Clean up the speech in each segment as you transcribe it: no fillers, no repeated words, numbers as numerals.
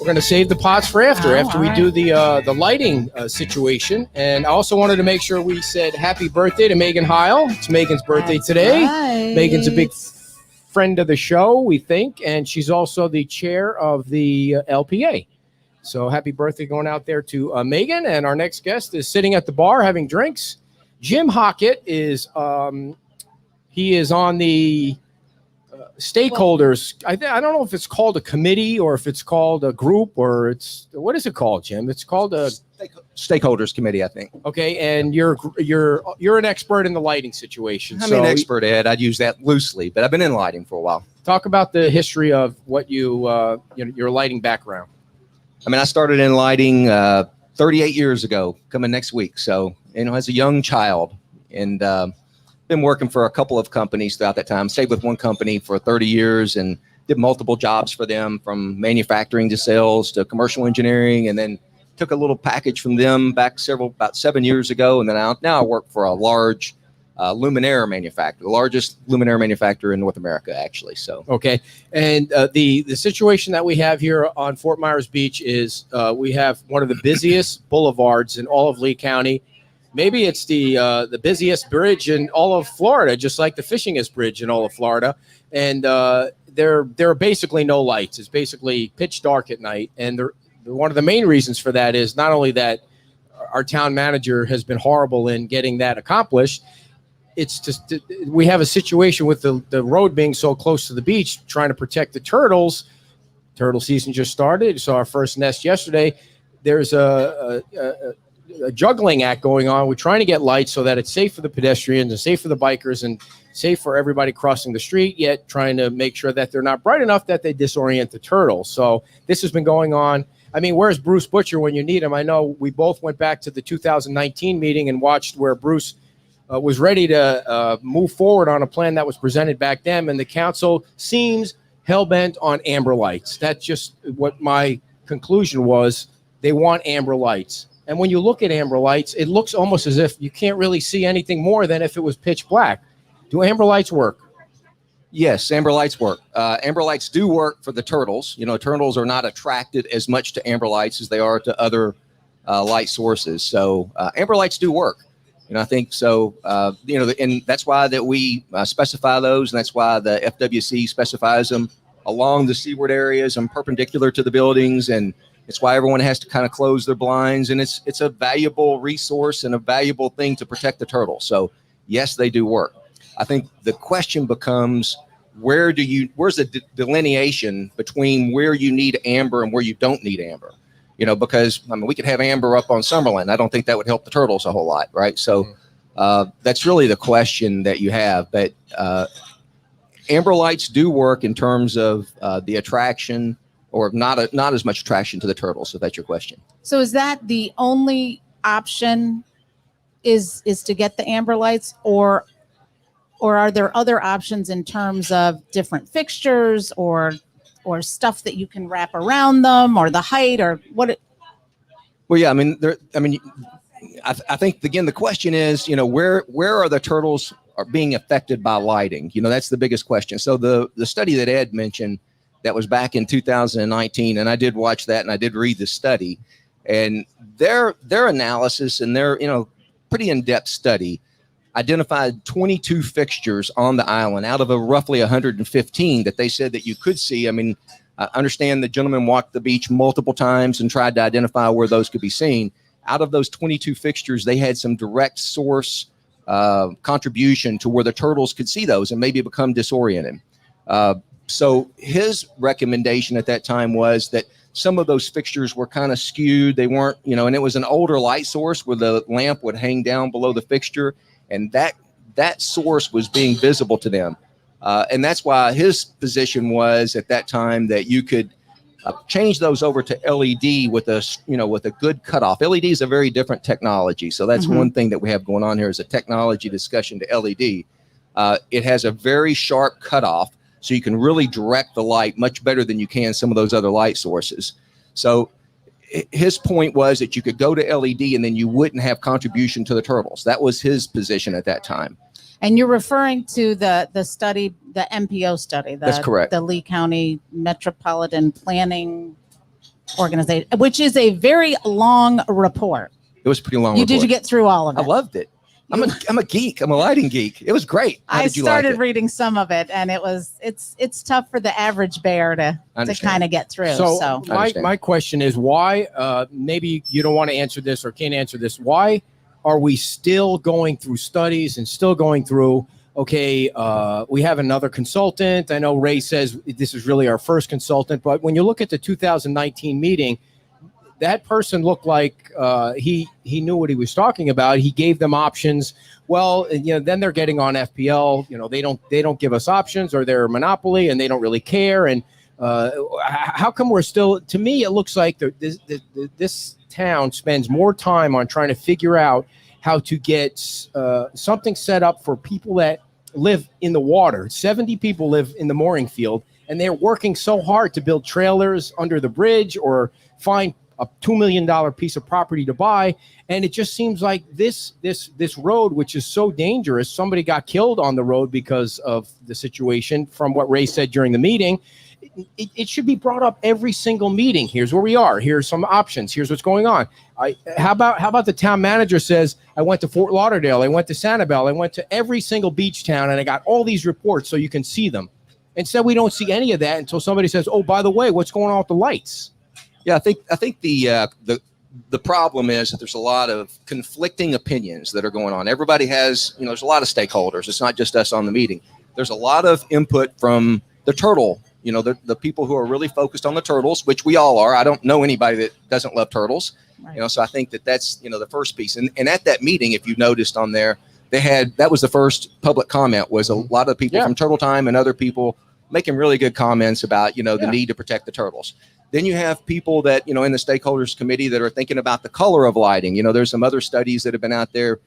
We're going to save the pots for after we right. do the lighting situation. And I also wanted to make sure we said happy birthday to Megan Heil. It's Megan's birthday That's today. right. Megan's a big friend of the show, we think, and she's also the chair of the LPA. So happy birthday going out there to Megan. And our next guest is sitting at the bar having drinks. Jim Hocket is he is on the stakeholders. I don't know if it's called a committee or if it's called a group or what is it called, Jim? It's called a stakeholders committee, I think. Okay, and you're an expert in the lighting situation. I'm an expert, Ed. I'd use that loosely, but I've been in lighting for a while. Talk about the history of what your lighting background. I mean, I started in lighting 38 years ago, coming next week. So, as a young child, and been working for a couple of companies throughout that time. Stayed with one company for 30 years and did multiple jobs for them, from manufacturing to sales to commercial engineering, and then took a little package from them back about 7 years ago. And then now I work for a large luminaire manufacturer, the largest luminaire manufacturer in North America, actually. So okay, and the situation that we have here on Fort Myers Beach is we have one of the busiest boulevards in all of Lee County. Maybe it's the busiest bridge in all of Florida, just like the fishingest bridge in all of Florida. And there are basically no lights. It's basically pitch dark at night. And one of the main reasons for that is not only that our town manager has been horrible in getting that accomplished, it's just we have a situation with the road being so close to the beach, trying to protect the turtles. Turtle season just started. You saw our first nest yesterday. There's a juggling act going on. We're trying to get lights so that it's safe for the pedestrians and safe for the bikers and safe for everybody crossing the street, yet trying to make sure that they're not bright enough that they disorient the turtles. So this has been going on. I mean, where's Bruce Butcher when you need him? I know we both went back to the 2019 meeting and watched where Bruce was ready to move forward on a plan that was presented back then, and the council seems hell-bent on amber lights. That's just what my conclusion was. They want amber lights. And when you look at amber lights, it looks almost as if you can't really see anything more than if it was pitch black. Do amber lights work? Yes, amber lights work. Amber lights do work for the turtles. Turtles are not attracted as much to amber lights as they are to other light sources. So amber lights do work. I think so. And that's why that we specify those, and that's why the FWC specifies them along the seaward areas and perpendicular to the buildings, and it's why everyone has to kind of close their blinds, and it's a valuable resource and a valuable thing to protect the turtle. So yes, they do work. I think the question becomes, where's the delineation between where you need amber and where you don't need amber? Because we could have amber up on Summerlin. I don't think that would help the turtles a whole lot, right? So that's really the question that you have. But amber lights do work in terms of the attraction, or not as much attraction to the turtles, if that's your question. So is that the only option is to get the amber lights, or are there other options in terms of different fixtures or stuff that you can wrap around them, or the height, or what? Well, yeah, I think again the question is, where are the turtles are being affected by lighting? That's the biggest question. So the study that Ed mentioned, that was back in 2019, and I did watch that, and I did read the study, and their analysis and their pretty in-depth study identified 22 fixtures on the island out of a roughly 115 that they said that you could see. I understand the gentleman walked the beach multiple times and tried to identify where those could be seen. Out of those 22 fixtures, they had some direct source contribution to where the turtles could see those and maybe become disoriented. So his recommendation at that time was that some of those fixtures were kind of skewed. They weren't, and it was an older light source where the lamp would hang down below the fixture, and that source was being visible to them. And that's why his position was at that time that you could change those over to LED with a good cutoff. LED is a very different technology. So that's one thing that we have going on here is a technology discussion to LED. It has a very sharp cutoff, so you can really direct the light much better than you can some of those other light sources. So his point was that you could go to LED and then you wouldn't have contribution to the turtles. That was his position at that time. And you're referring to the study, the MPO study. That's correct. The Lee County Metropolitan Planning organization, which is a very long report. It was a pretty long. Did you get through all of it? I loved it. I'm a geek. I'm a lighting geek. It was great. How did you like started it? reading some of it, and it's tough for the average bear to kind of get through. So my question is why, maybe you don't want to answer this or can't answer this. Why are we still going through studies and still going through, okay, we have another consultant. I know Ray says this is really our first consultant, but when you look at the 2019 meeting, that person looked like he knew what he was talking about. He gave them options. Well, then they're getting on FPL. They don't give us options, or they're a monopoly and they don't really care. And how come we're still? To me, it looks like this town spends more time on trying to figure out how to get something set up for people that live in the water. 70 people live in the mooring field, and they're working so hard to build trailers under the bridge or find a $2 million piece of property to buy. And it just seems like this road, which is so dangerous, somebody got killed on the road because of the situation, from what Ray said during the meeting. It should be brought up every single meeting. Here's where we are. Here's some options. Here's what's going on. How about the town manager says, I went to Fort Lauderdale, I went to Sanibel, I went to every single beach town, and I got all these reports so you can see them. Instead, we don't see any of that until somebody says, oh, by the way, what's going on with the lights? Yeah, I think the problem is that there's a lot of conflicting opinions that are going on. Everybody has, there's a lot of stakeholders. It's not just us on the meeting. There's a lot of input from the turtle, the people who are really focused on the turtles, which we all are. I don't know anybody that doesn't love turtles, right. So I think that's, the first piece. And at that meeting, if you noticed on there, that was the first public comment, was a lot of people from Turtle Time and other people making really good comments about, the need to protect the turtles. Then you have people that, in the stakeholders committee that are thinking about the color of lighting. There's some other studies that have been out there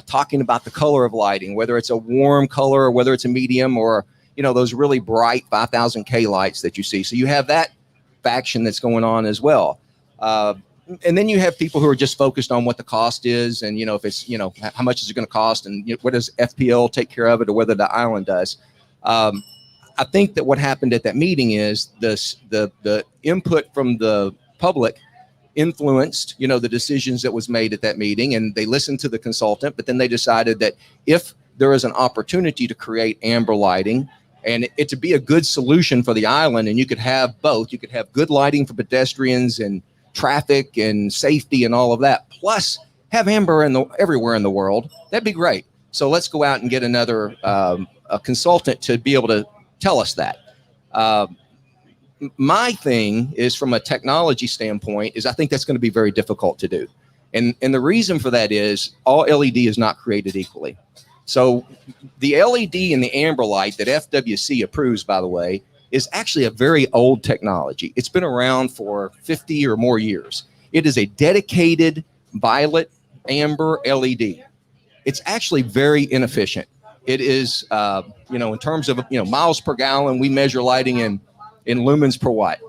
talking about the color of lighting, whether it's a warm color or whether it's a medium or, those really bright 5000 K lights that you see. So you have that faction that's going on as well. And then you have people who are just focused on what the cost is and, if it's, how much is it going to cost and what does FPL take care of it or whether the island does. I think that what happened at that meeting is the input from the public influenced, the decisions that was made at that meeting, and they listened to the consultant, but then they decided that if there is an opportunity to create amber lighting and it to be a good solution for the island, and you could have both, you could have good lighting for pedestrians and traffic and safety and all of that, plus have amber everywhere in the world, that'd be great. So let's go out and get another a consultant to be able to tell us that. My thing is, from a technology standpoint, is I think that's going to be very difficult to do. And the reason for that is all LED is not created equally. So the LED and the amber light that FWC approves, by the way, is actually a very old technology. It's been around for 50 or more years. It is a dedicated violet amber LED. It's actually very inefficient. It is, in terms of, miles per gallon, we measure lighting in lumens per watt.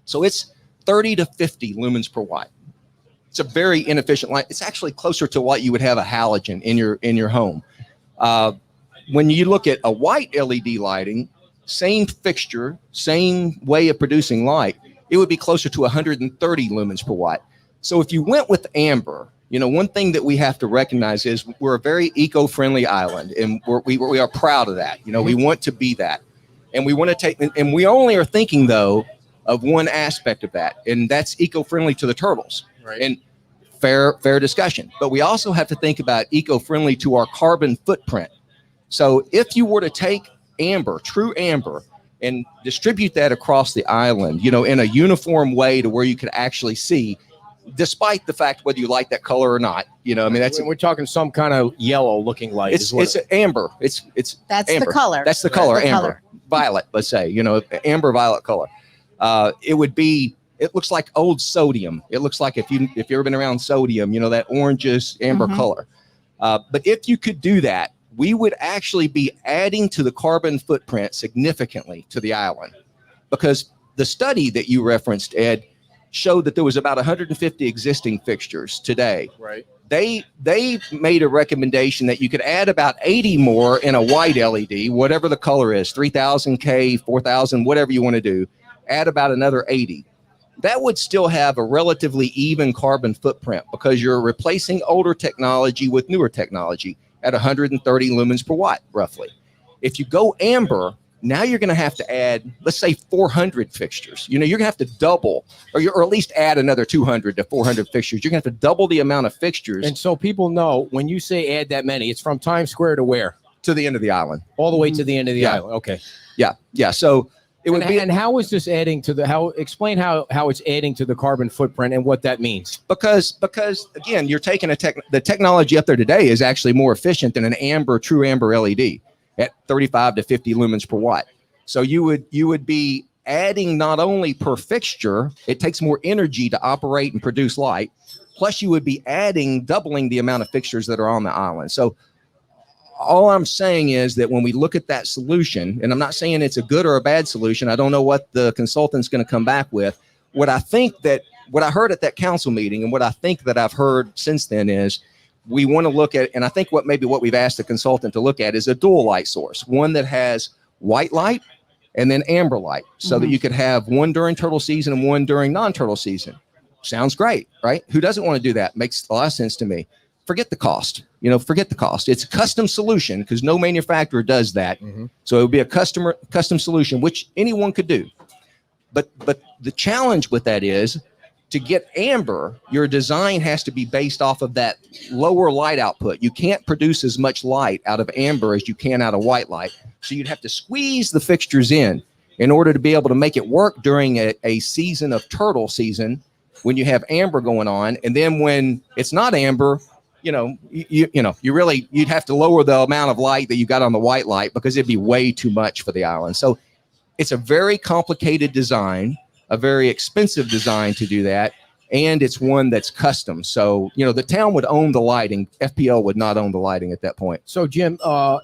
So it's 30 to 50 lumens per watt. It's a very inefficient light. It's actually closer to what you would have a halogen in your home. When you look at a white LED lighting, same fixture, same way of producing light, it would be closer to 130 lumens per watt. So if you went with amber, one thing that we have to recognize is we're a very eco-friendly island, and we are proud of that. We want to be that, and we want to take, and we only are thinking though of one aspect of that, and that's eco-friendly to the turtles. Right. And fair discussion. But we also have to think about eco-friendly to our carbon footprint. So if you were to take amber, true amber, and distribute that across the island, in a uniform way to where you could actually see, despite the fact whether you like that color or not, we're talking some kind of yellow looking light. It's amber. It's that's amber. The color. That's the color. The amber, color. Violet. Let's say amber violet color. It looks like old sodium. It looks like if you've ever been around sodium, that orangish amber color. But if you could do that, we would actually be adding to the carbon footprint significantly to the island, because the study that you referenced, Ed, showed that there was about 150 existing fixtures today. Right. They made a recommendation that you could add about 80 more in a white LED, whatever the color is, 3000 K, 4000, whatever you want to do, add about another 80. that would still have a relatively even carbon footprint because you're replacing older technology with newer technology at 130 lumens per watt, roughly. If you go amber, now you're going to have to add, let's say 400 fixtures. You're going to have to double, or at least add another 200 to 400 fixtures. You're going to have to double the amount of fixtures. And so people know when you say add that many, it's from Times Square to where? To the end of the island. All the way to the end of the island. Okay. Yeah. So it would be. And how is this adding to explain how it's adding to the carbon footprint and what that means? Because again, you're taking the technology up there today is actually more efficient than an true amber LED at 35 to 50 lumens per watt. So you would be adding not only per fixture, it takes more energy to operate and produce light, plus you would be doubling the amount of fixtures that are on the island. So all I'm saying is that when we look at that solution, and I'm not saying it's a good or a bad solution, I don't know what the consultant's going to come back with. What I heard at that council meeting and what I think that I've heard since then is we want to look at, and I think what we've asked the consultant to look at is a dual light source, one that has white light and then amber light, so that you could have one during turtle season and one during non-turtle season. Sounds great, right? Who doesn't want to do that? Makes a lot of sense to me. Forget the cost. Forget the cost. It's a custom solution because no manufacturer does that. So it would be a custom solution, which anyone could do. But the challenge with that is to get amber, your design has to be based off of that lower light output. You can't produce as much light out of amber as you can out of white light. So you'd have to squeeze the fixtures in order to be able to make it work during a season of turtle season when you have amber going on. And then when it's not amber, you'd have to lower the amount of light that you got on the white light because it'd be way too much for the island. So it's a very complicated design, a very expensive design to do that. And it's one that's custom. So, the town would own the lighting. FPL would not own the lighting at that point. So Jim,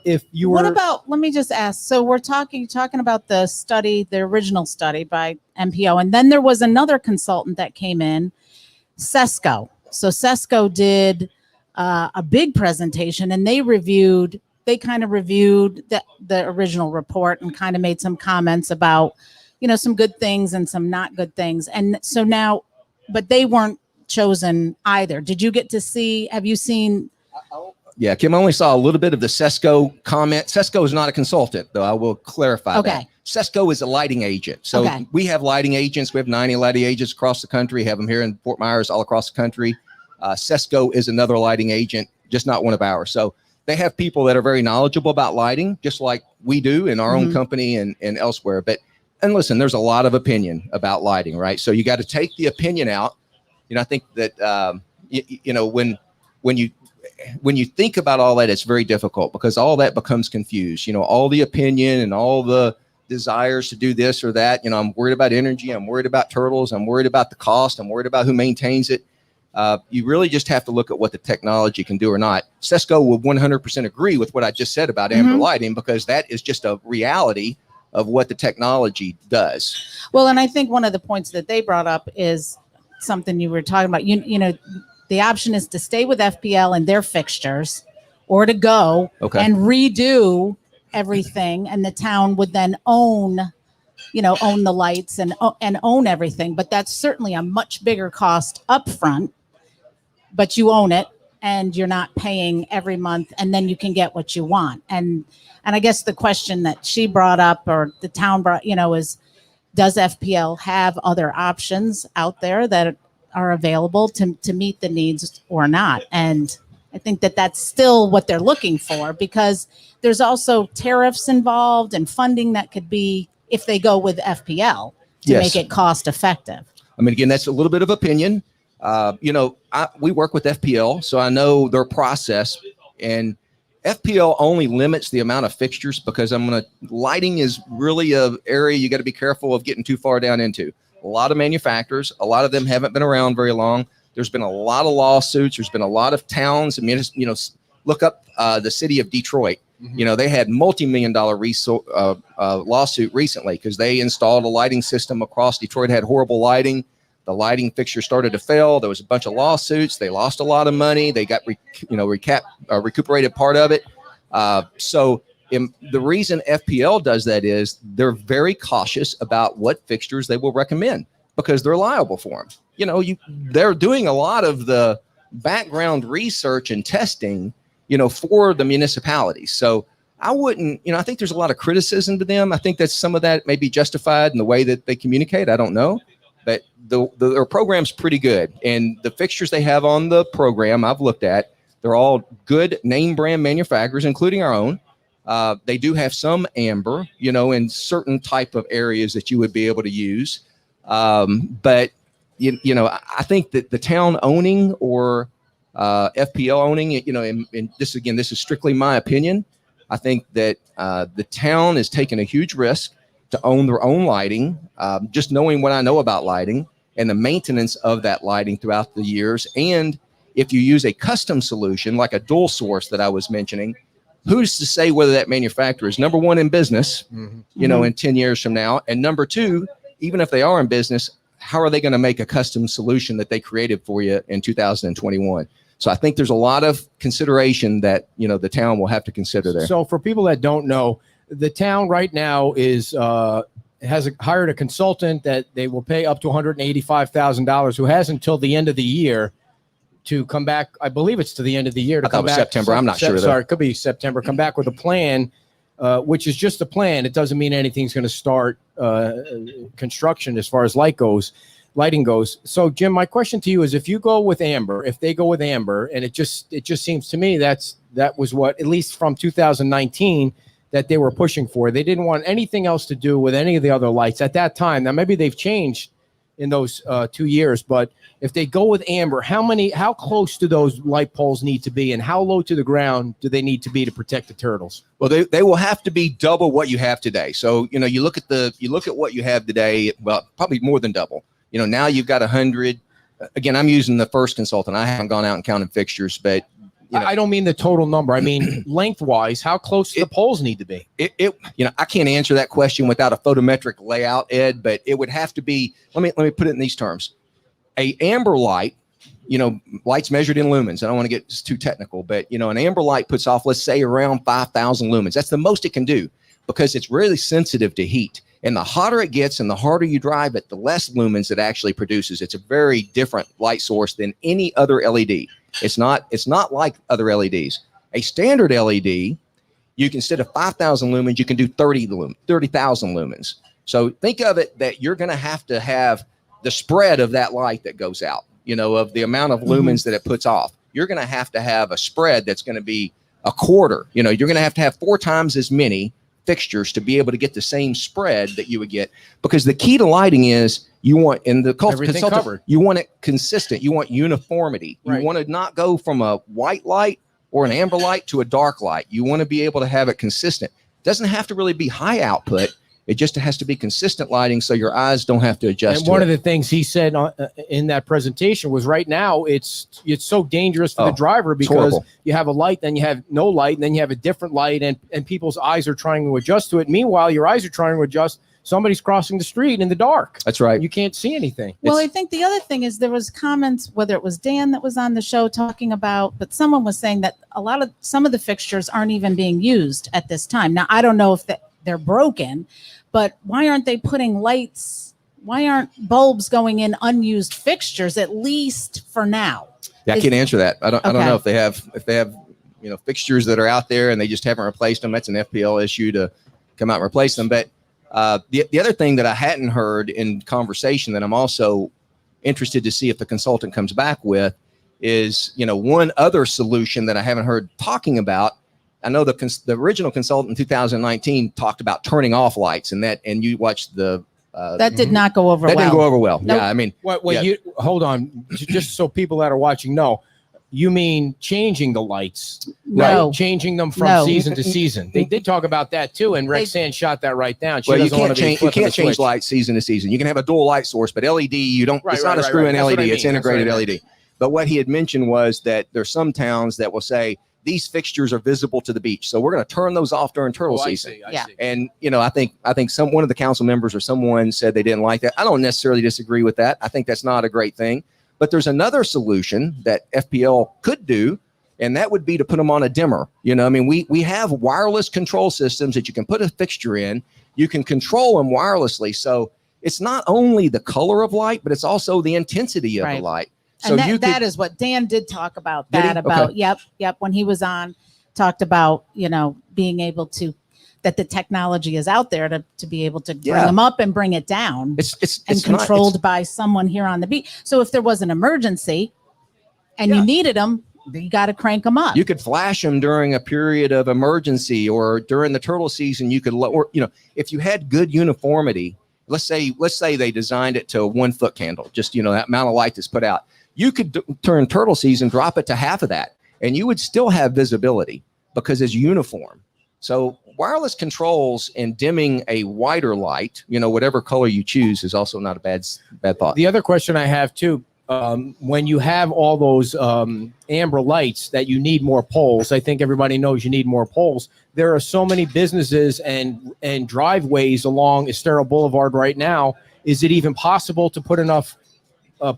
if you were, what about, let me just ask. So we're talking about the original study by MPO. And then there was another consultant that came in, Sesco. So Sesco did a big presentation, and they kind of reviewed the original report and kind of made some comments about, some good things and some not good things. And so now, but they weren't chosen either. Did you get to see, have you seen? Yeah, Kim, I only saw a little bit of the Sesco comment. Sesco is not a consultant, though. I will clarify that. Sesco is a lighting agent. So we have lighting agents. We have 90 lighting agents across the country, have them here in Fort Myers, all across the country. Sesco is another lighting agent, just not one of ours. So they have people that are very knowledgeable about lighting, just like we do in our own company and elsewhere. And listen, there's a lot of opinion about lighting, right? So you got to take the opinion out. I think that, when you think about all that, it's very difficult because all that becomes confused. All the opinion and all the desires to do this or that. I'm worried about energy. I'm worried about turtles. I'm worried about the cost. I'm worried about who maintains it. You really just have to look at what the technology can do or not. Sesco will 100% agree with what I just said about amber lighting because that is just a reality of what the technology does. Well, and I think one of the points that they brought up is something you were talking about. The option is to stay with FPL and their fixtures, or to go and redo everything, and the town would then own the lights and own everything. But that's certainly a much bigger cost up front, but you own it and you're not paying every month, and then you can get what you want. And I guess the question that she brought up, or the town brought, is, does FPL have other options out there that are available to meet the needs or not? And I think that that's still what they're looking for, because there's also tariffs involved and funding that could be, if they go with FPL, to make it cost effective. I mean, again, that's a little bit of opinion. We work with FPL, so I know their process, and FPL only limits the amount of fixtures because lighting is really an area you got to be careful of getting too far down into. A lot of manufacturers, a lot of them haven't been around very long. There's been a lot of lawsuits. There's been a lot of towns. Look up the city of Detroit. They had multi-million-dollar lawsuit recently because they installed a lighting system across Detroit, had horrible lighting. The lighting fixture started to fail. There was a bunch of lawsuits. They lost a lot of money. They got recuperated part of it. So the reason FPL does that is they're very cautious about what fixtures they will recommend. because they're liable for them. They're doing a lot of the background research and testing, for the municipalities. So I wouldn't, I think there's a lot of criticism to them. I think that some of that may be justified in the way that they communicate. I don't know, but their program's pretty good. And the fixtures they have on the program I've looked at, they're all good name brand manufacturers, including our own. They do have some amber, in certain type of areas that you would be able to use. But I think that the town owning or FPL owning, and this is strictly my opinion. I think that the town is taking a huge risk to own their own lighting, just knowing what I know about lighting and the maintenance of that lighting throughout the years. And if you use a custom solution like a dual source that I was mentioning, who's to say whether that manufacturer is number one in business, in 10 years from now? And number two, even if they are in business, how are they going to make a custom solution that they created for you in 2021? So I think there's a lot of consideration that, the town will have to consider there. So for people that don't know, the town right now has hired a consultant that they will pay up to $185,000, who has until the end of the year to come back. I believe it's to the end of the year to I thought come it was back. September. I'm not sure. Sorry, it could be September. Come back with a plan, which is just a plan. It doesn't mean anything's going to start construction as far as lighting goes. So, Jim, my question to you is: if they go with amber, and it just seems to me that was what, at least from 2019, that they were pushing for. They didn't want anything else to do with any of the other lights at that time. Now, maybe they've changed in those 2 years, but if they go with amber, how close do those light poles need to be, and how low to the ground do they need to be to protect the turtles? Well, they will have to be double what you have today. So, you look at what you have today, well, probably more than double. Now you've got 100. Again, I'm using the first consultant. I haven't gone out and counted fixtures, but I don't mean the total number. I mean lengthwise, how close do the poles need to be? I can't answer that question without a photometric layout, Ed, but it would have to be, let me put it in these terms. A amber light, lights measured in lumens. I don't want to get too technical, but an amber light puts off, let's say, around 5,000 lumens. That's the most it can do because it's really sensitive to heat. And the hotter it gets and the harder you drive it, the less lumens it actually produces. It's a very different light source than any other LED. It's not like other LEDs. A standard LED, you can, instead of 5,000 lumens, you can do 30,000 lumens. So think of it that you're going to have the spread of that light that goes out, of the amount of lumens that it puts off. You're going to have a spread that's going to be a quarter. You're going to have 4 times as many fixtures to be able to get the same spread that you would get, because the key to lighting is you want, in the consultant, you want it consistent. You want uniformity. Right. You want to not go from a white light or an amber light to a dark light. You want to be able to have it consistent. It doesn't have to really be high output. It just has to be consistent lighting so your eyes don't have to adjust. And one of the things he said in that presentation was, right now it's so dangerous for the driver, because you have a light, then you have no light, and then you have a different light, and people's eyes are trying to adjust to it. Meanwhile, your eyes are trying to adjust. Somebody's crossing the street in the dark. That's right. You can't see anything. Well, I think the other thing is there was comments, whether it was Dan that was on the show talking about, but someone was saying that some of the fixtures aren't even being used at this time. Now, I don't know if they're broken, but why aren't they putting lights? Why aren't bulbs going in unused fixtures, at least for now? Yeah, I can't answer that. I don't know if they have fixtures that are out there and they just haven't replaced them. That's an FPL issue to come out and replace them. But the other thing that I hadn't heard in conversation that I'm also interested to see if the consultant comes back with is, one other solution that I haven't heard talking about. I know the original consultant in 2019 talked about turning off lights, and you watched the that did not go over well. That didn't go over well. Nope. Yeah, I mean, you hold on, just so people that are watching know. You mean changing the lights, No. right? Changing them from season to season. They did talk about that too, and Rexanne shot that right down. You can't change lights season to season. You can have a dual light source, but LED, you don't. It's not a screw-in LED. It's integrated LED. But what he had mentioned was that there's some towns that will say these fixtures are visible to the beach, so we're going to turn those off during turtle season. I see. And I think one of the council members or someone said they didn't like that. I don't necessarily disagree with that. I think that's not a great thing. But there's another solution that FPL could do, and that would be to put them on a dimmer. We have wireless control systems that you can put a fixture in. You can control them wirelessly. So it's not only the color of light, but it's also the intensity of the light. So and that is what Dan did talk about. Yep. When he was on, talked about, being able to, that the technology is out there to be able to bring them up and bring it down. It's controlled by someone here on the beach. So if there was an emergency and you needed them, you got to crank them up. You could flash them during a period of emergency, or during the turtle season, you could lower, if you had good uniformity, let's say they designed it to a 1 foot candle, just, that amount of light that's put out. You could turn turtle season, drop it to half of that, and you would still have visibility because it's uniform. So wireless controls and dimming a whiter light, whatever color you choose, is also not a bad thought. The other question I have too, when you have all those amber lights that you need more poles, I think everybody knows you need more poles. There are so many businesses and driveways along Estero Boulevard right now. Is it even possible to put enough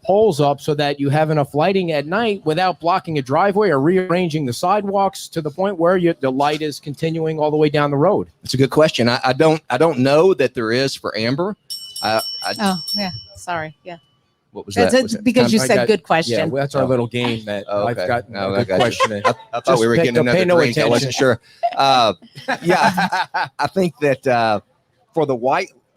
poles up so that you have enough lighting at night without blocking a driveway or rearranging the sidewalks to the point where the light is continuing all the way down the road? It's a good question. I don't know that there is for amber. Sorry. Yeah. What was that? Because you said good question. Yeah, well, that's our little game that I've got a good question. I thought we were getting another drink. I wasn't sure. I think that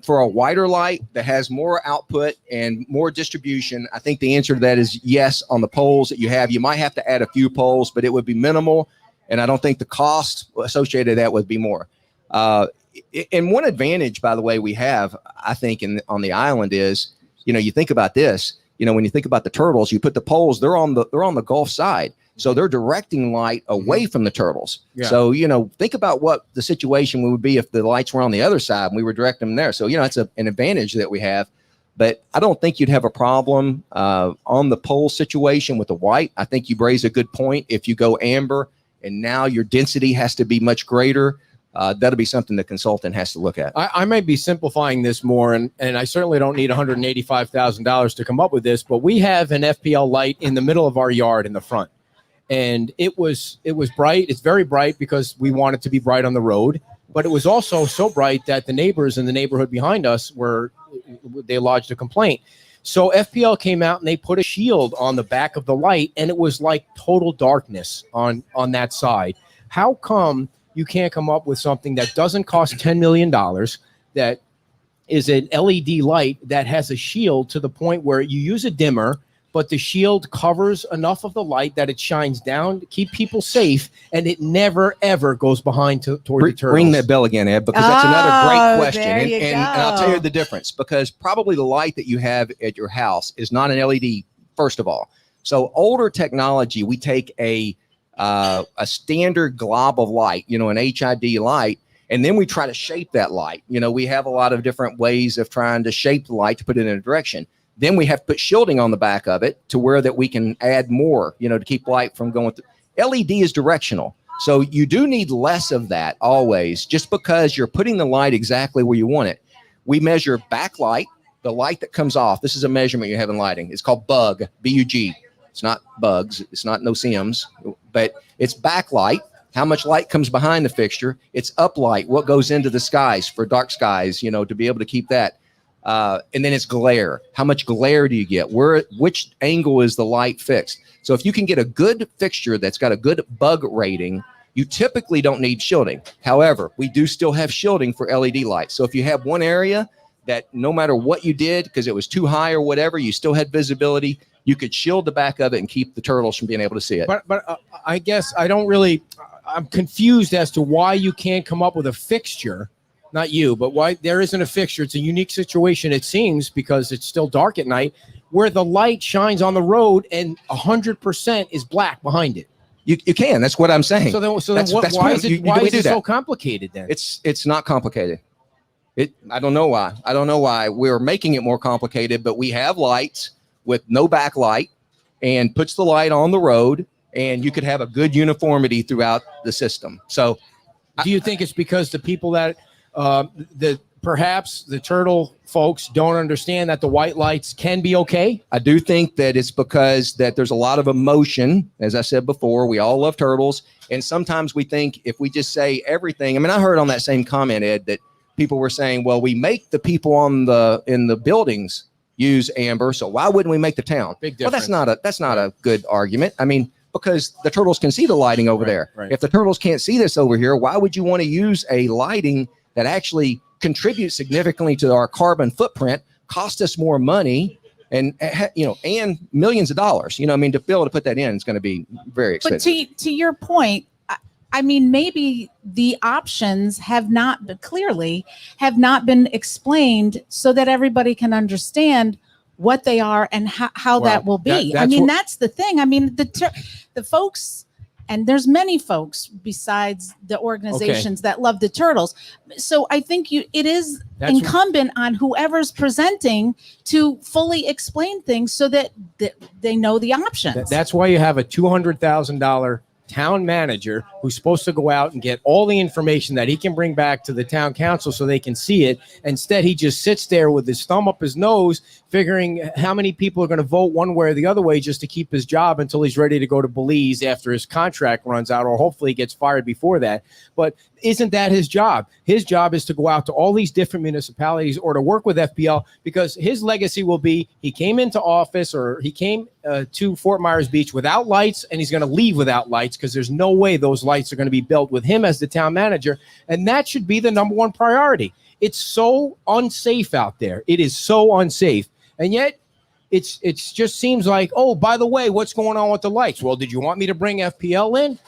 for a wider light that has more output and more distribution, I think the answer to that is yes. On the poles that you have, you might have to add a few poles, but it would be minimal, and I don't think the cost associated with that would be more. And one advantage, by the way, we have, I think, on the island is, you think about this. When you think about the turtles, you put the poles; they're on the Gulf side, so they're directing light away from the turtles. Yeah. So think about what the situation would be if the lights were on the other side and we were directing them there. So it's an advantage that we have, but I don't think you'd have a problem on the pole situation with the white. I think you raise a good point. If you go amber and now your density has to be much greater, that'll be something the consultant has to look at. I might be simplifying this more, and I certainly don't need $185,000 to come up with this, but we have an FPL light in the middle of our yard in the front. And it was bright. It's very bright because we want it to be bright on the road, but it was also so bright that the neighbors in the neighborhood behind us they lodged a complaint. So FPL came out and they put a shield on the back of the light, and it was like total darkness on that side. How come you can't come up with something that doesn't cost $10 million, that is an LED light that has a shield to the point where you use a dimmer, but the shield covers enough of the light that it shines down to keep people safe, and it never, ever goes behind toward the turtles? Ring that bell again, Ed, because that's another great question. And I'll tell you the difference, because probably the light that you have at your house is not an LED, first of all. So older technology, we take a standard glob of light, an HID light, and then we try to shape that light. We have a lot of different ways of trying to shape the light to put it in a direction. Then we have to put shielding on the back of it to where that we can add more, to keep light from going through. LED is directional. So you do need less of that always, just because you're putting the light exactly where you want it. We measure backlight, the light that comes off. This is a measurement you have in lighting. It's called bug, B-U-G. It's not bugs. It's not no-see-ums, but it's backlight. How much light comes behind the fixture? It's uplight, what goes into the skies for dark skies, to be able to keep that. And then it's glare. How much glare do you get? Which angle is the light fixed? So if you can get a good fixture that's got a good bug rating, you typically don't need shielding. However, we do still have shielding for LED lights. So if you have one area that no matter what you did, because it was too high or whatever, you still had visibility, you could shield the back of it and keep the turtles from being able to see it. But I guess I'm confused as to why you can't come up with a fixture. Not you, but why there isn't a fixture. It's a unique situation, it seems, because it's still dark at night, where the light shines on the road and 100% is black behind it. You can. That's what I'm saying. So then why is it so complicated then? It's not complicated. I don't know why. I don't know why we're making it more complicated, but we have lights with no backlight and puts the light on the road, and you could have a good uniformity throughout the system. So do you think it's because the people that perhaps the turtle folks don't understand that the white lights can be okay? I do think that it's because that there's a lot of emotion. As I said before, we all love turtles. And sometimes we think if we just say everything, I heard on that same comment, Ed, that people were saying, well, we make the people in the buildings use amber, so why wouldn't we make the town? Big Well, difference. that's not a good argument. I mean, because the turtles can see the lighting over there. Right. If the turtles can't see this over here, why would you want to use a lighting that actually contributes significantly to our carbon footprint, cost us more money, and and millions of dollars? I mean, to be able to put that in is going to be very expensive. But to your point, I mean, maybe the options have not been explained so that everybody can understand what they are and how that will be. I mean, that's the thing. I mean, the folks, and there's many folks besides the organizations that love the turtles. So I think it is incumbent on whoever's presenting to fully explain things so that they know the options. That's why you have a $200,000 town manager who's supposed to go out and get all the information that he can bring back to the town council so they can see it. Instead, he just sits there with his thumb up his nose, figuring how many people are going to vote one way or the other way just to keep his job until he's ready to go to Belize after his contract runs out, or hopefully he gets fired before that. But isn't that his job? His job is to go out to all these different municipalities or to work with FPL, because his legacy will be he came into office, or he came to Fort Myers Beach without lights, and he's going to leave without lights, because there's no way those lights are going to be built with him as the town manager. And that should be the number one priority. It's so unsafe out there. It is so unsafe. And yet it's just seems like, oh, by the way, what's going on with the lights? Well, did you want me to bring FPL in?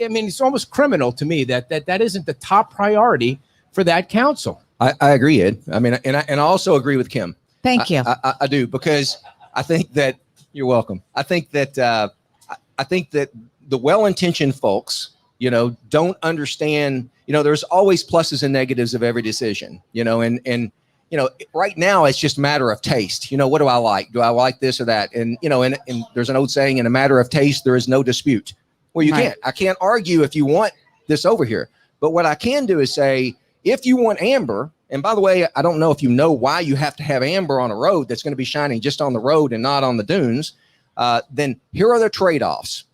I mean, it's almost criminal to me that isn't the top priority for that council. I agree, Ed. I mean, and I also agree with Kim. Thank you. I do, because I think that you're welcome. I think that the well-intentioned folks, don't understand. There's always pluses and negatives of every decision. And right now it's just a matter of taste. What do I like? Do I like this or that? And and there's an old saying: in a matter of taste, there is no dispute. Well, I can't argue if you want this over here. But what I can do is say, if you want amber, and by the way, I don't know if you know why you have to have amber on a road that's going to be shining just on the road and not on the dunes, then here are the trade-offs.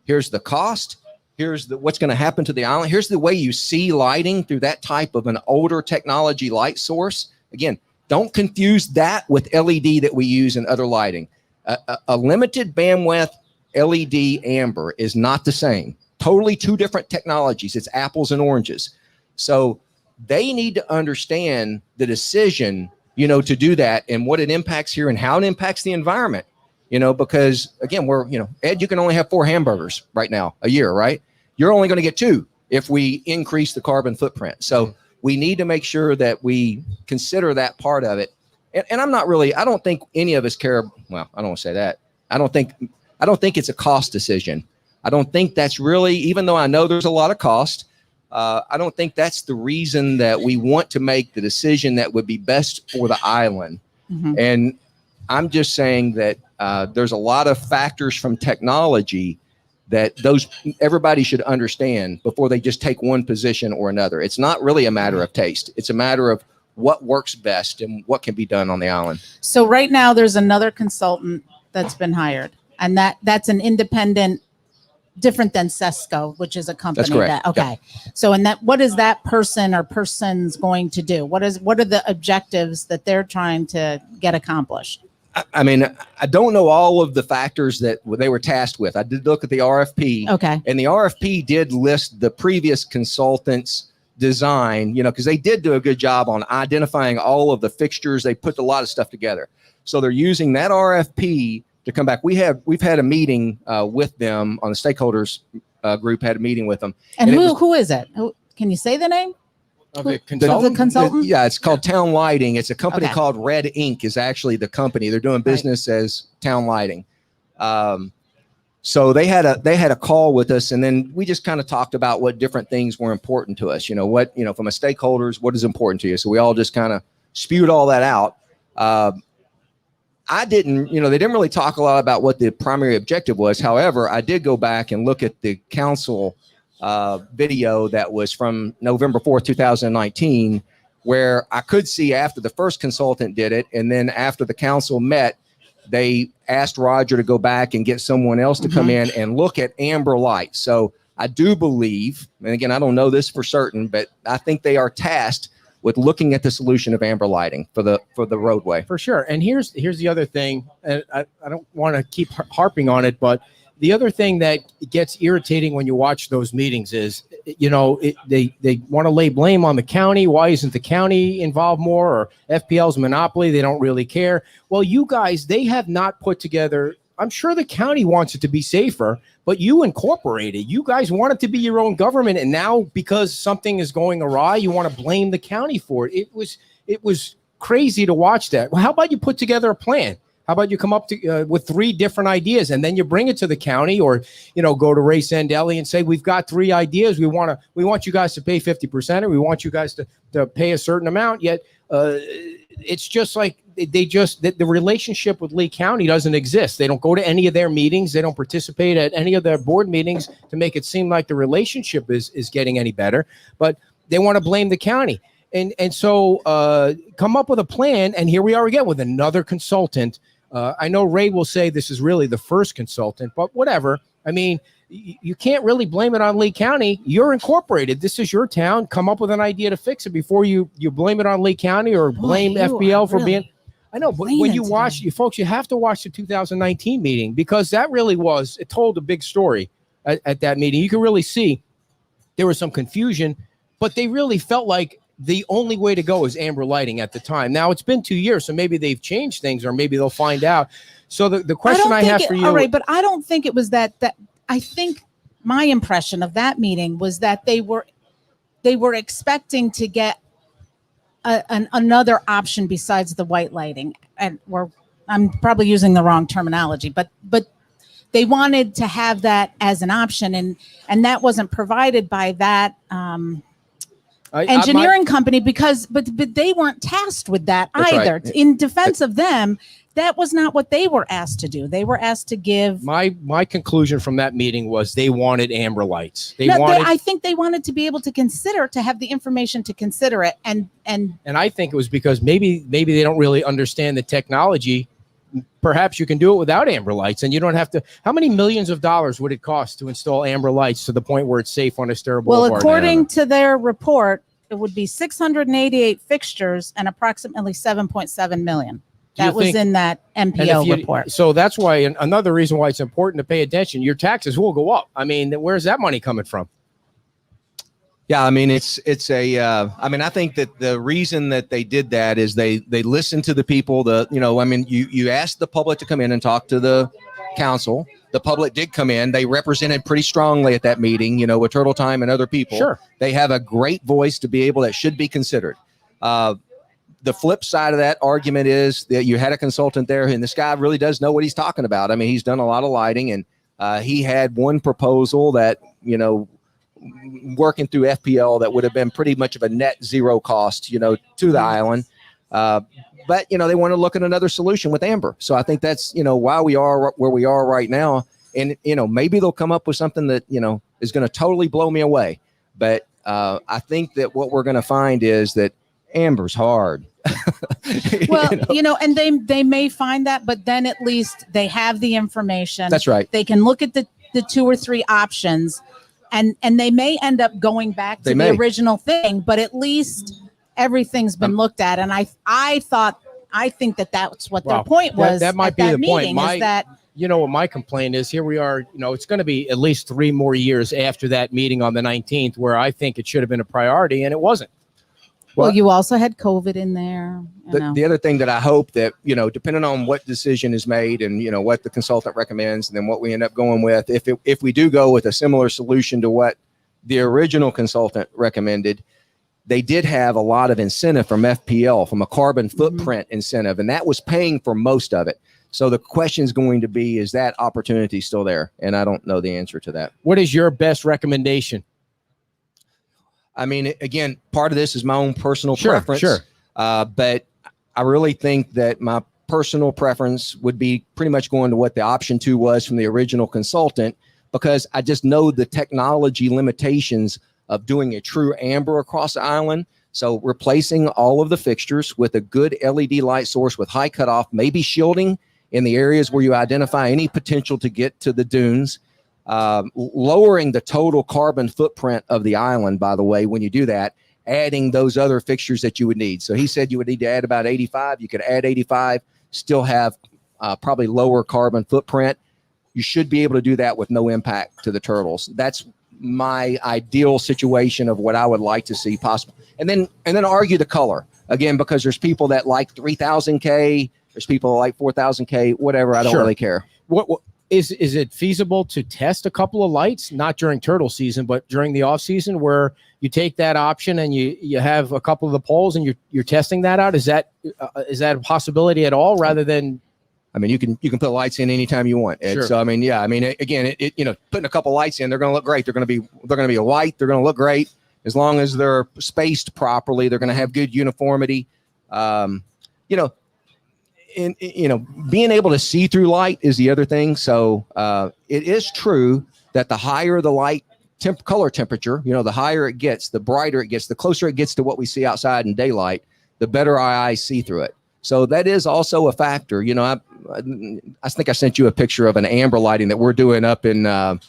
Here's the cost. Here's what's going to happen to the island. Here's the way you see lighting through that type of an older technology light source. Again, don't confuse that with LED that we use in other lighting. A limited bandwidth LED amber is not the same. Totally two different technologies. It's apples and oranges. So they need to understand the decision, to do that, and what it impacts here and how it impacts the environment. Because again, Ed, you can only have 4 hamburgers right now a year, right? You're only going to get 2 if we increase the carbon footprint. So we need to make sure that we consider that part of it. And I don't think any of us care. Well, I don't want to say that. I don't think it's a cost decision. I don't think that's really, even though I know there's a lot of cost, I don't think that's the reason that we want to make the decision that would be best for the island. Mm-hmm. And I'm just saying that there's a lot of factors from technology that everybody should understand before they just take one position or another. It's not really a matter of taste. It's a matter of what works best and what can be done on the island. So right now there's another consultant that's been hired, and that's an independent, different than Sesco, which is a company. That's correct. Okay. Yeah. So, what is that person or persons going to do? What are the objectives that they're trying to get accomplished? I mean, I don't know all of the factors that they were tasked with. I did look at the RFP. Okay. And the RFP did list the previous consultant's design, because they did do a good job on identifying all of the fixtures. They put a lot of stuff together. So they're using that RFP to come back. We've had a meeting with them on the stakeholders group, had a meeting with them. And who is it? Can you say the name? The consultant? Yeah, it's called Town Lighting. It's a company called Red Ink is actually the company. They're doing business as Town Lighting. So they had a call with us, and then we just kind of talked about what different things were important to us. From a stakeholders, what is important to you? So we all just kind of spewed all that out. They didn't really talk a lot about what the primary objective was. However, I did go back and look at the council video that was from November 4th, 2019, where I could see after the first consultant did it, and then after the council met, they asked Roger to go back and get someone else to come in and look at amber lights. So I do believe, and again, I don't know this for certain, but I think they are tasked with looking at the solution of amber lighting for the roadway. For sure. And here's the other thing, and I don't want to keep harping on it, but the other thing that gets irritating when you watch those meetings is, they want to lay blame on the county. Why isn't the county involved more? Or FPL's monopoly, they don't really care. Well, you guys, they have not put together. I'm sure the county wants it to be safer, but you incorporated. You guys want it to be your own government, and now because something is going awry, you want to blame the county for it. It was crazy to watch that. Well, how about you put together a plan? How about you come up with 3 different ideas, and then you bring it to the county, or go to Ray Sandelli and say, we've got 3 ideas. We want you guys to pay 50%, or we want you guys to pay a certain amount. Yet it's just like the relationship with Lee County doesn't exist. They don't go to any of their meetings. They don't participate at any of their board meetings to make it seem like the relationship is getting any better, but they want to blame the county. And so come up with a plan. And here we are again with another consultant. I know Ray will say this is really the first consultant, but whatever. I mean, you can't really blame it on Lee County. You're incorporated. This is your town. Come up with an idea to fix it before you blame it on Lee County or blame FPL for being. I know, but when you watch, you folks, you have to watch the 2019 meeting, because that really it told a big story at that meeting. You can really see there was some confusion, but they really felt like the only way to go is amber lighting at the time. Now it's been 2 years, so maybe they've changed things, or maybe they'll find out. So the question I have for you. All right, but I don't think it was that I think my impression of that meeting was that they were expecting to get another option besides the white lighting, and I'm probably using the wrong terminology, but they wanted to have that as an option, and that wasn't provided by that engineering company, but they weren't tasked with that either. Right. In defense of them, that was not what they were asked to do. They were asked to give. My conclusion from that meeting was they wanted amber lights. I think they wanted to be able to have the information to consider it, and I think it was because maybe they don't really understand the technology. Perhaps you can do it without amber lights, and you don't have to. How many millions of dollars would it cost to install amber lights to the point where it's safe on Estero Boulevard? Well, according to their report, it would be 688 fixtures and approximately 7.7 million. That was in that MPO report. So that's why another reason why it's important to pay attention. Your taxes will go up. I mean, where's that money coming from? Yeah, I mean, I think that the reason that they did that is they listened to the people. You asked the public to come in and talk to the council. The public did come in. They represented pretty strongly at that meeting, with Turtle Time and other people. Sure. They have a great voice to be able that should be considered. The flip side of that argument is that you had a consultant there, and this guy really does know what he's talking about. I mean, he's done a lot of lighting, and he had one proposal that, working through FPL, that would have been pretty much of a net zero cost, to the island. But, they want to look at another solution with amber. So I think that's, why we are where we are right now. And, maybe they'll come up with something that, is going to totally blow me away. But I think that what we're going to find is that amber's hard. Well, and they may find that, but then at least they have the information. That's right. They can look at the 2 or 3 options, and they may end up going back to the original thing, but at least everything's been looked at. And I think that's what their point was. That might be the point. What my complaint is, here we are, it's going to be at least 3 more years after that meeting on the 19th, where I think it should have been a priority, and it wasn't. Well, you also had COVID in there. The other thing that I hope that, depending on what decision is made and, what the consultant recommends, and then what we end up going with, if we do go with a similar solution to what the original consultant recommended, they did have a lot of incentive from FPL, from a carbon footprint incentive, and that was paying for most of it. So the question is going to be, is that opportunity still there? And I don't know the answer to that. What is your best recommendation? I mean, again, part of this is my own personal preference. Sure. But I really think that my personal preference would be pretty much going to what the option 2 was from the original consultant, because I just know the technology limitations of doing a true amber across the island. So replacing all of the fixtures with a good LED light source with high cutoff, maybe shielding in the areas where you identify any potential to get to the dunes. lowering the total carbon footprint of the island, by the way, when you do that, adding those other fixtures that you would need. So he said you would need to add about 85. You could add 85, still have probably lower carbon footprint. You should be able to do that with no impact to the turtles. That's my ideal situation of what I would like to see possible. And then argue the color again, because there's people that like 3000K, there's people that like 4000K, whatever. I don't really care. What is it feasible to test a couple of lights, not during turtle season, but during the off season, where you take that option and you have a couple of the poles and you're testing that out? Is that a possibility at all, rather than? I mean, you can put lights in anytime you want, Ed. Sure. So I mean, yeah, I mean, again, putting a couple lights in, they're going to look great. They're going to be white. They're going to look great as long as they're spaced properly. They're going to have good uniformity. Being able to see through light is the other thing. So it is true that the higher the light color temperature, the higher it gets, the brighter it gets, the closer it gets to what we see outside in daylight, the better our eyes see through it. So that is also a factor. I think I sent you a picture of an amber lighting that we're doing up in the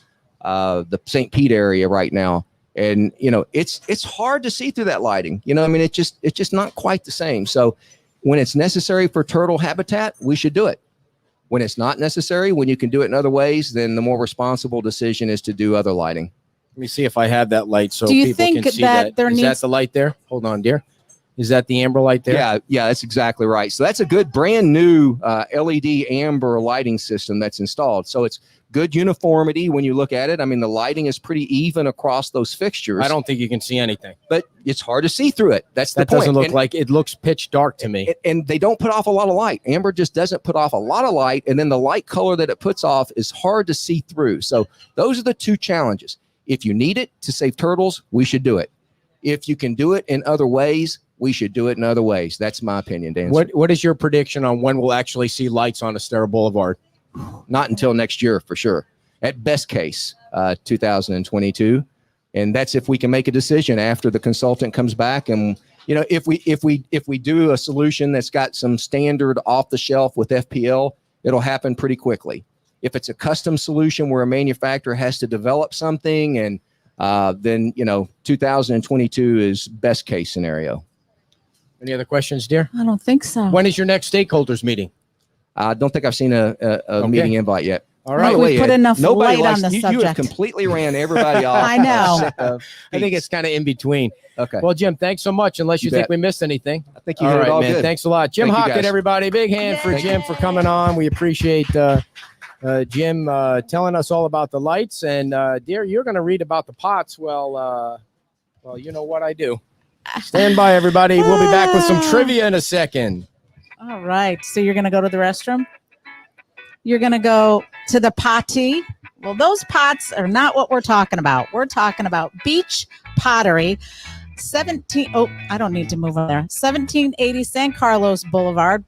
St. Pete area right now. And, it's hard to see through that lighting. It's just not quite the same. So when it's necessary for turtle habitat, we should do it. When it's not necessary, when you can do it in other ways, then the more responsible decision is to do other lighting. Let me see if I have that light so Do you people think can see that there Is needs- that the light there? Hold on, dear. Is that the amber light there? Yeah, that's exactly right. So that's a good brand new LED amber lighting system that's installed. So it's good uniformity when you look at it. I mean, the lighting is pretty even across those fixtures. I don't think you can see anything. But it's hard to see through it. That's the That point. doesn't look And- like it looks pitch dark to me. and they don't put off a lot of light. Amber just doesn't put off a lot of light, and then the light color that it puts off is hard to see through. So those are the two challenges. If you need it to save turtles, we should do it. If you can do it in other ways, we should do it in other ways. That's my opinion, Dan. What is your prediction on when we'll actually see lights on Estero Boulevard? Not until next year for sure. At best case, 2022, and that's if we can make a decision after the consultant comes back. And if we do a solution that's got some standard off the shelf with FPL, it'll happen pretty quickly. If it's a custom solution where a manufacturer has to develop something, and then 2022 is best case scenario. Any other questions, dear? I don't think so. When is your next stakeholders meeting? I don't think I've seen a meeting invite yet. All Right, right. By the we way, put Ed, enough nobody light on likes- the you have subject. completely ran everybody off. I know. I think it's kind of in between. Okay. Well, Jim, thanks so much. Unless you You think bet. we missed anything. I think you All hit right, it all man. good. Thanks a lot. Jim Thank you, Hocket, guys. everybody. Big hand for Jim for coming on. We appreciate Jim telling us all about the lights. And dear, you're going to read about the pots. Well, you know what I do. Stand by, everybody. We'll be back with some trivia in a second. All right. So you're going to go to the restroom? You're going to go to the potty? Well, those pots are not what we're talking about. We're talking about beach pottery. I don't need to move on there. 1780 San Carlos Boulevard.